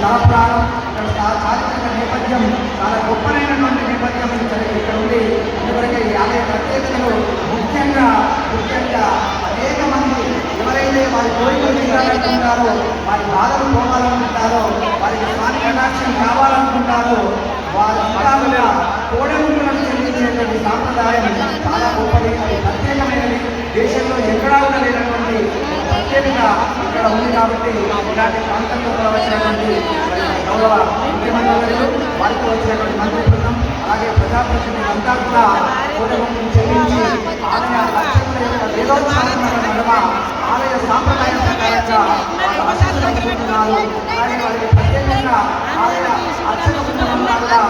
తలపురాణం, ఇక్కడ చారిత్రక నేపథ్యం, చాలా గొప్పనైనటువంటి నేపథ్యం ఇక్కడ ఉంది. అందువల్ల ఈ ఆలయ ప్రత్యేకతలు ముఖ్యంగా అనేక మంది ఎవరైతే వారి కోరికలు తీరాలనుకుంటారో, వారి బాధలు పోవాలనుకుంటారో, వారికి స్వామి కటాక్షం కావాలనుకుంటారో వారి అంశాలుగా కోడగుంపులను చెల్లించేటువంటి సాంప్రదాయం చాలా గొప్పది, అది ప్రత్యేకమైనది. దేశంలో ఎక్కడా ఉండలేనటువంటి ప్రత్యేకత ఇక్కడ ఉంది. కాబట్టి ఇలాంటి ప్రాంతంలో వచ్చినటువంటి గౌరవ ముఖ్యమంత్రులు, వారితో వచ్చినటువంటి మంత్రి బృందం, అలాగే ప్రజాప్రతినిధులంతా కూడా కోడగుంపును చెల్లించి ఆలయ అర్చకుల యొక్క వేదోత్సవం నడమ ఆలయ సాంప్రదాయం ప్రకారంగా వాళ్ళు ఆశీస్సులు అందుకుంటున్నారు. అలాగే వారికి ప్రత్యేకంగా ఆలయ అర్చక బృందం కూడా